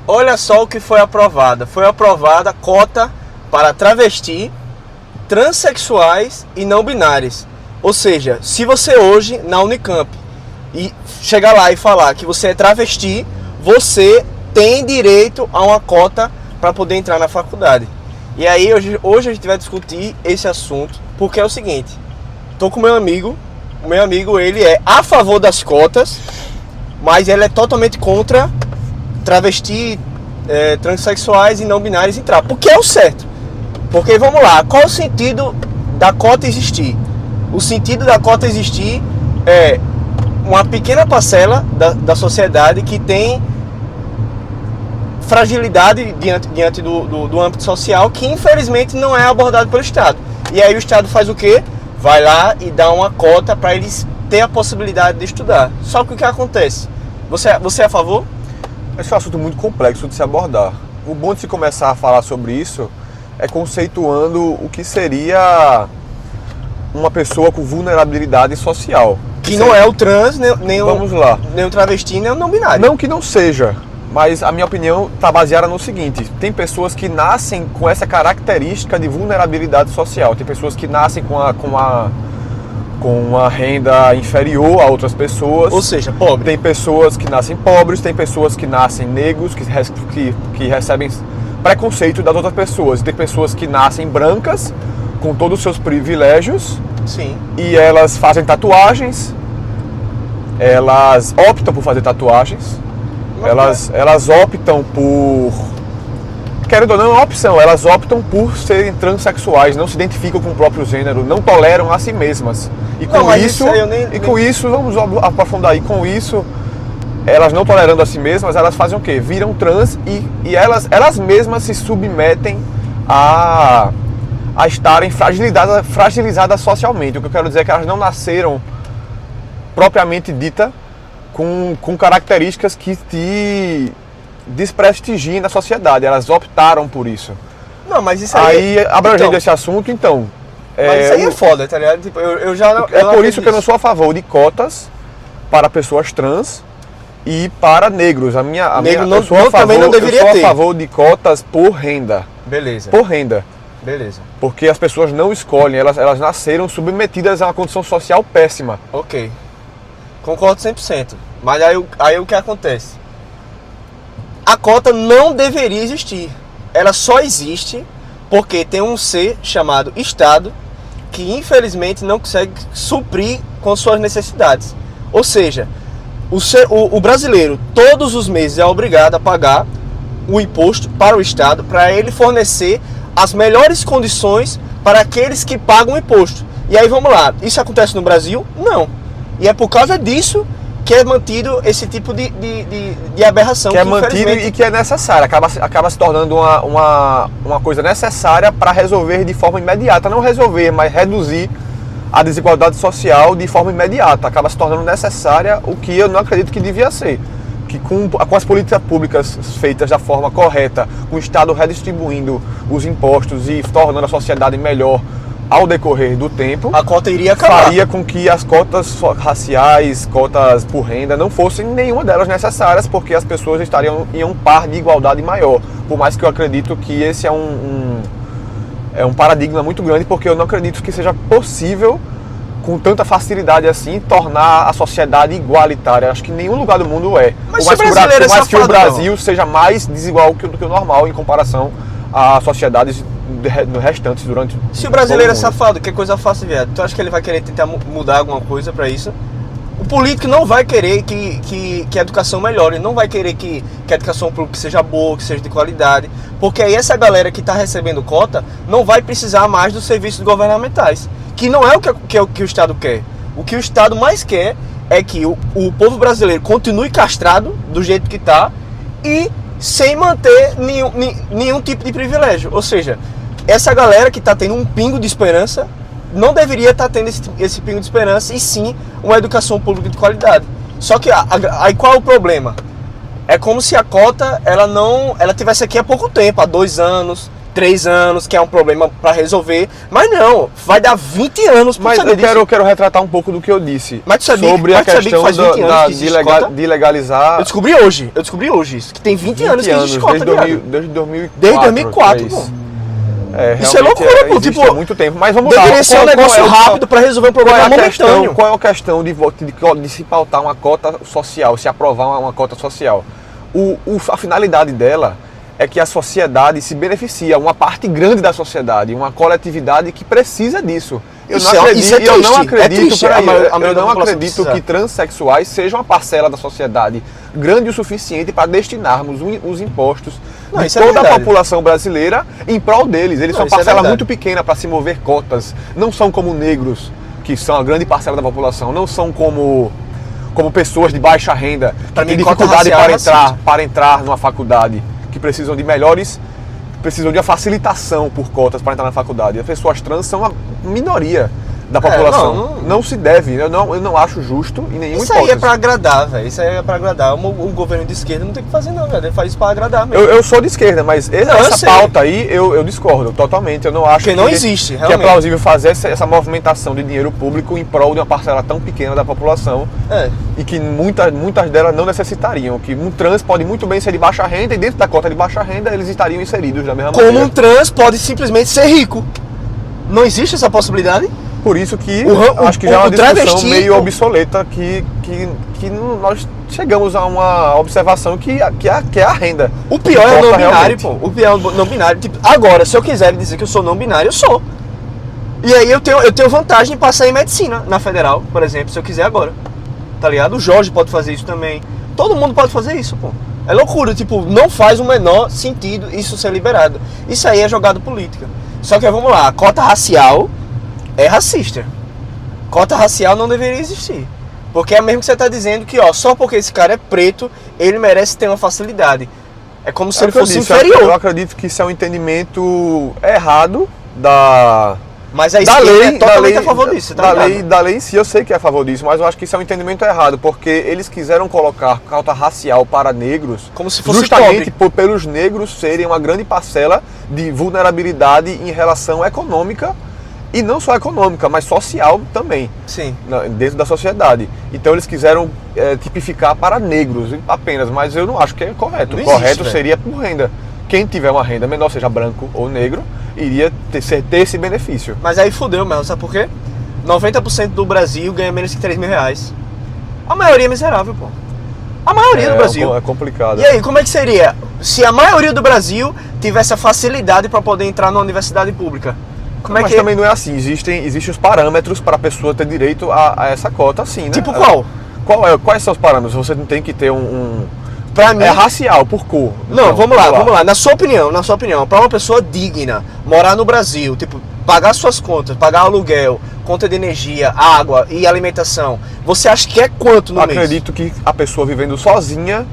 olha só o que foi aprovada. Foi aprovada cota para travesti, transexuais e não binários. Ou seja, se você hoje na Unicamp e chegar lá e falar que você é travesti, você tem direito a uma cota para poder entrar na faculdade. E aí hoje a gente vai discutir esse assunto, porque é o seguinte, tô com o meu amigo ele é a favor das cotas, mas ele é totalmente contra travesti, transexuais e não binários entrar, porque é o certo. Porque vamos lá, qual o sentido da cota existir? O sentido da cota existir é uma pequena parcela da sociedade que tem fragilidade diante do âmbito social, que infelizmente não é abordado pelo Estado. E aí o Estado faz o quê? Vai lá e dá uma cota para eles ter a possibilidade de estudar. Só que o que acontece? Você é a favor? Esse é um assunto muito complexo de se abordar. O bom de se começar a falar sobre isso é conceituando o que seria uma pessoa com vulnerabilidade social. Que não é o trans, nem Vamos lá. Nem o travesti, nem o não binário. Não que não seja, mas a minha opinião está baseada no seguinte: tem pessoas que nascem com essa característica de vulnerabilidade social. Tem pessoas que nascem com uma renda inferior a outras pessoas. Ou seja, pobre. Tem pessoas que nascem pobres, tem pessoas que nascem negros, que recebem preconceito das outras pessoas. Tem pessoas que nascem brancas, com todos os seus privilégios. Sim. E elas fazem tatuagens, elas optam por fazer tatuagens, elas optam por... Querendo ou não, é uma opção, elas optam por serem transexuais, não se identificam com o próprio gênero, não toleram a si mesmas. E com isso, vamos aprofundar aí, com isso, elas não tolerando a si mesmas, elas fazem o quê? Viram trans e elas mesmas se submetem a estarem fragilizadas socialmente. O que eu quero dizer é que elas não nasceram propriamente dita com características que te desprestigiem na sociedade. Elas optaram por isso. Não, mas isso aí abrangendo esse assunto, então... Mas isso aí é foda, tá ligado? Tipo, eu já não... É por isso que eu não sou a favor de cotas para pessoas trans e para negros. Eu sou a favor de cotas por renda. Beleza. Por renda. Beleza. Porque as pessoas não escolhem, elas nasceram submetidas a uma condição social péssima. Ok. Concordo 100%. Mas aí o que acontece? A cota não deveria existir. Ela só existe porque tem um ser chamado Estado que infelizmente não consegue suprir com suas necessidades. Ou seja, o brasileiro todos os meses é obrigado a pagar o imposto para o Estado para ele fornecer as melhores condições para aqueles que pagam o imposto. E aí vamos lá, isso acontece no Brasil? Não. E é por causa disso que é mantido esse tipo de aberração. Que é mantido e que é necessário, acaba se tornando uma coisa necessária para resolver de forma imediata. Não resolver, mas reduzir a desigualdade social de forma imediata. Acaba se tornando necessária, o que eu não acredito que devia ser. Que com as políticas públicas feitas da forma correta, com o Estado redistribuindo os impostos e tornando a sociedade melhor ao decorrer do tempo, a cota iria acabar. Faria com que as cotas raciais, cotas por renda, não fossem nenhuma delas necessárias, porque as pessoas estariam em um par de igualdade maior. Por mais que eu acredito que esse é um paradigma muito grande, porque eu não acredito que seja possível, com tanta facilidade assim, tornar a sociedade igualitária. Acho que nenhum lugar do mundo é. Mas por mais que o Brasil seja mais desigual do que o normal em comparação a sociedades restantes durante... Se o brasileiro é safado, que coisa fácil, viado. Tu acha que ele vai querer tentar mudar alguma coisa pra isso? O político não vai querer que a educação melhore, não vai querer que a educação pública seja boa, que seja de qualidade, porque aí essa galera que está recebendo cota não vai precisar mais dos serviços governamentais, que não é o que o Estado quer. O que o Estado mais quer é que o povo brasileiro continue castrado do jeito que está e sem manter nenhum tipo de privilégio. Ou seja, essa galera que está tendo um pingo de esperança não deveria estar tendo esse pingo de esperança, e sim uma educação pública de qualidade. Só que aí qual é o problema? É como se a cota ela tivesse aqui há pouco tempo, há 2 anos, 3 anos, que é um problema para resolver. Mas não, vai dar 20 anos pra Mas saber eu quero retratar um pouco do que eu disse. Mas tu sabia, sobre a questão de legalizar. Eu descobri hoje isso, que tem 20 anos que existe cota, desde 2004. Desde 2004, pô. Isso é loucura, pô. Tipo, há muito tempo. Mas vamos lá. Deveria ser um negócio rápido para resolver um problema momentâneo. Qual é a questão de se pautar uma cota social, se aprovar uma cota social? A finalidade dela é que a sociedade se beneficia, uma parte grande da sociedade, uma coletividade que precisa disso. Eu não acredito que transexuais sejam uma parcela da sociedade grande o suficiente para destinarmos os impostos de toda a população brasileira em prol deles. Eles são uma parcela muito pequena para se mover cotas. Não são como negros, que são a grande parcela da população. Não são como pessoas de baixa renda, que têm dificuldade para entrar numa faculdade, que precisam de uma facilitação por cotas para entrar na faculdade. As pessoas trans são uma minoria da população. Não se deve, eu não acho justo em nenhuma hipótese. Isso aí é pra agradar, velho. Isso aí é pra agradar. O governo de esquerda não tem que fazer não, velho. Ele faz isso pra agradar mesmo. Eu sou de esquerda, mas essa pauta aí eu discordo totalmente. Eu não acho que não existe, realmente. Que é plausível fazer essa movimentação de dinheiro público em prol de uma parcela tão pequena da população e que muitas delas não necessitariam. Que um trans pode muito bem ser de baixa renda e dentro da cota de baixa renda eles estariam inseridos da mesma maneira. Como um trans pode simplesmente ser rico. Não existe essa possibilidade? Por isso que acho que já é uma discussão meio obsoleta que nós chegamos a uma observação que é a renda. O pior é o não binário, pô. O pior é o não binário. Tipo, agora, se eu quiser dizer que eu sou não binário, eu sou. E aí eu tenho vantagem em passar em medicina na federal, por exemplo, se eu quiser agora. Tá ligado? O Jorge pode fazer isso também. Todo mundo pode fazer isso, pô. É loucura, tipo, não faz o menor sentido isso ser liberado. Isso aí é jogada política. Só que vamos lá, a cota racial é racista. Cota racial não deveria existir. Porque é mesmo que você está dizendo que, só porque esse cara é preto, ele merece ter uma facilidade. É como se ele fosse inferior. Eu acredito que isso é um entendimento errado da... Mas a esquerda é totalmente a favor disso, tá ligado? Da lei em si, eu sei que é a favor disso, mas eu acho que isso é um entendimento errado, porque eles quiseram colocar cota racial para negros como se fosse justamente pelos negros serem uma grande parcela de vulnerabilidade em relação econômica, e não só econômica, mas social também. Sim. Dentro da sociedade. Então eles quiseram tipificar para negros apenas, mas eu não acho que é correto. O correto seria por renda. Quem tiver uma renda menor, seja branco ou negro, iria ter esse benefício. Mas aí fudeu mesmo, sabe por quê? 90% do Brasil ganha menos que 3 mil reais. A maioria é miserável, pô. A maioria do Brasil. É complicado. E aí, como é que seria se a maioria do Brasil tivesse a facilidade para poder entrar na universidade pública? Mas também não é assim. Existem os parâmetros para a pessoa ter direito a essa cota, sim, né? Tipo qual? Quais são os parâmetros? Você não tem que ter Pra mim, é racial, por cor. Não, então, vamos lá. Na sua opinião, para uma pessoa digna morar no Brasil, tipo, pagar suas contas, pagar aluguel, conta de energia, água e alimentação, você acha que é quanto no mês? Acredito que a pessoa vivendo sozinha,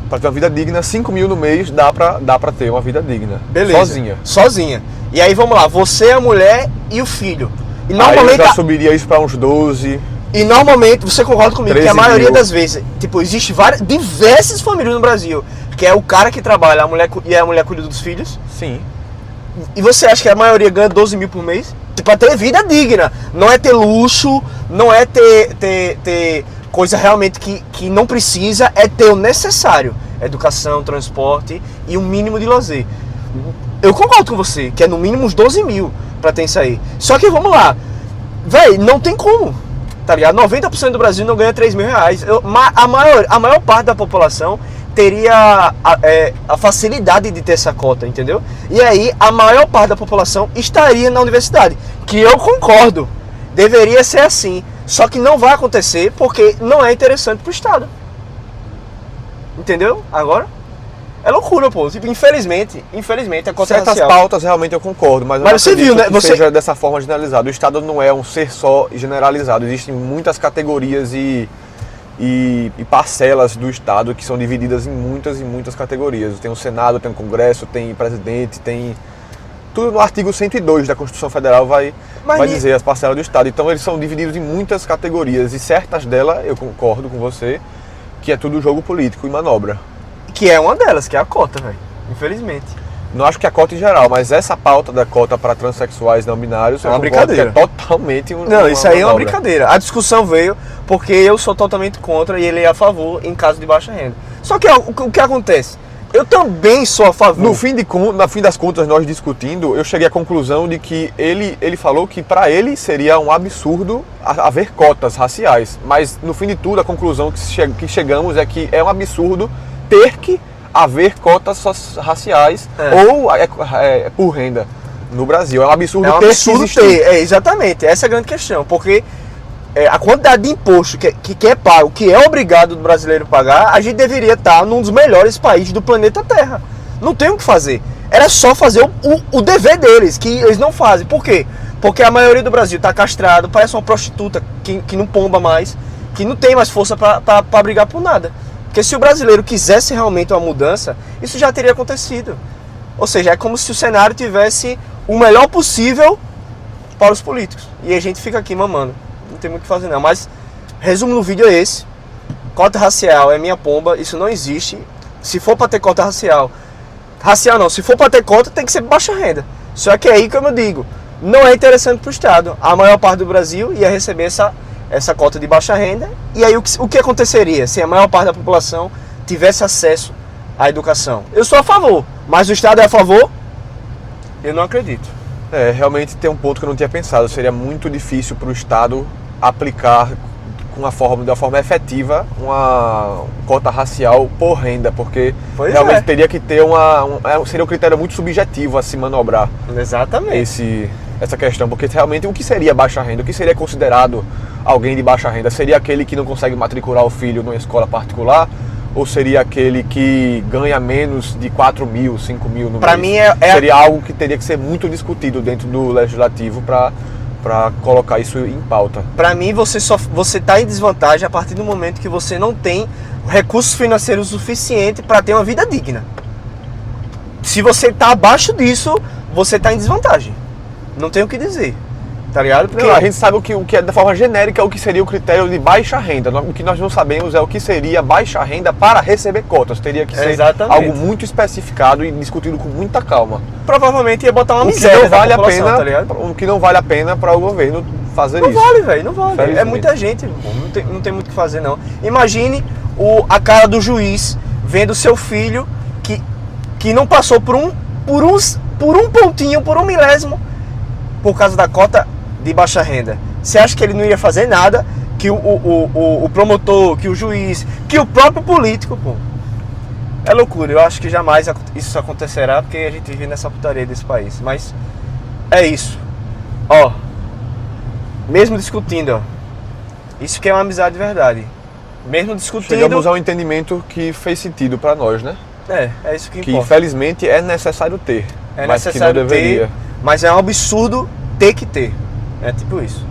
para ter uma vida digna, 5 mil no mês dá pra ter uma vida digna. Beleza. Sozinha. E aí vamos lá, você, a mulher e o filho. E normalmente eu já subiria isso para uns 12. E normalmente, você concorda comigo que a maioria das vezes, tipo, existe diversas famílias no Brasil, que é o cara que trabalha, a mulher cuida dos filhos. Sim. E você acha que a maioria ganha 12 mil por mês? Tipo, pra ter vida digna. Não é ter luxo, não é ter coisa realmente que não precisa, é ter o necessário. Educação, transporte e um mínimo de lazer. Eu concordo com você, que é no mínimo uns 12 mil pra ter isso aí. Só que vamos lá, véi, não tem como. Tá ligado? 90% do Brasil não ganha 3 mil reais. A maior parte da população teria a facilidade de ter essa cota, entendeu? E aí a maior parte da população estaria na universidade. Que eu concordo. Deveria ser assim. Só que não vai acontecer porque não é interessante pro Estado. Entendeu? Agora? É loucura, pô. Tipo, infelizmente a cota certas racial. Pautas realmente eu concordo, mas você viu, né? Que seja dessa forma generalizada. O Estado não é um ser só generalizado. Existem muitas categorias e parcelas do Estado que são divididas em muitas e muitas categorias. Tem o Senado, tem o Congresso, tem presidente, tem... Tudo no artigo 102 da Constituição Federal vai dizer as parcelas do Estado. Então eles são divididos em muitas categorias e certas delas, eu concordo com você, que é tudo jogo político e manobra. Que é uma delas, que é a cota, velho. Infelizmente. Não acho que a cota em geral, mas essa pauta da cota para transexuais não binários É uma eu concordo brincadeira. que é totalmente Não, isso aí é uma manobra. brincadeira. A discussão veio porque eu sou totalmente contra e ele é a favor em caso de baixa renda. Só que o que acontece? Eu também sou a favor. No fim das contas, nós discutindo, eu cheguei à conclusão de que ele falou que para ele seria um absurdo haver cotas raciais. Mas no fim de tudo, a conclusão que chegamos é que é um absurdo ter que haver cotas raciais ou por renda no Brasil. É um absurdo É um ter absurdo que existir. ter, exatamente, essa é a grande questão, porque a quantidade de imposto que é pago, que é obrigado o brasileiro pagar, a gente deveria estar num dos melhores países do planeta Terra. Não tem o que fazer. Era só fazer o dever deles, que eles não fazem. Por quê? Porque a maioria do Brasil está castrado, parece uma prostituta que não pomba mais, que não tem mais força para brigar por nada. Porque se o brasileiro quisesse realmente uma mudança, isso já teria acontecido. Ou seja, é como se o cenário tivesse o melhor possível para os políticos. E a gente fica aqui mamando. Não tem muito o que fazer não. Mas, resumo do vídeo é esse. Cota racial é minha pomba, isso não existe. Se for para ter cota racial não, se for para ter cota tem que ser baixa renda. Só que é aí, como eu digo, não é interessante para o Estado. A maior parte do Brasil ia receber essa cota de baixa renda. E aí o que aconteceria se a maior parte da população tivesse acesso à educação? Eu sou a favor, mas o Estado é a favor? Eu não acredito. Realmente tem um ponto que eu não tinha pensado. Seria muito difícil para o Estado aplicar da forma efetiva uma cota racial por renda, porque Pois realmente teria que ter seria um critério muito subjetivo a se manobrar Exatamente. essa questão, porque realmente o que seria baixa renda? O que seria considerado alguém de baixa renda? Seria aquele que não consegue matricular o filho numa escola particular? Ou seria aquele que ganha menos de 4 mil, 5 mil no mês? Para mim seria algo que teria que ser muito discutido dentro do legislativo para colocar isso em pauta. Para mim, você está em desvantagem a partir do momento que você não tem recursos financeiros suficientes para ter uma vida digna. Se você está abaixo disso, você está em desvantagem. Não tem o que dizer. Tá ligado? Porque Não, a gente sabe o que é, de forma genérica, o que seria o critério de baixa renda. O que nós não sabemos é o que seria baixa renda para receber cotas. Teria que ser algo muito especificado e discutido com muita calma. Provavelmente ia botar uma miséria O que não vale a pena para o governo fazer não isso. Não vale, velho, não vale. Felizmente. É muita gente, pô, não tem muito o que fazer, não. Imagine a cara do juiz vendo seu filho que não passou por um pontinho, por um milésimo, por causa da cota de baixa renda. Você acha que ele não ia fazer nada? Que o promotor, que o juiz, que o próprio político, pô. É loucura, eu acho que jamais isso acontecerá, porque a gente vive nessa putaria desse país. Mas é isso. Ó, mesmo discutindo, ó, isso que é uma amizade de verdade. Mesmo discutindo... Chegamos a um entendimento que fez sentido para nós, né? É isso que importa. Que infelizmente é necessário ter, É mas necessário que não deveria. ter, mas é um absurdo ter que ter. É tipo isso.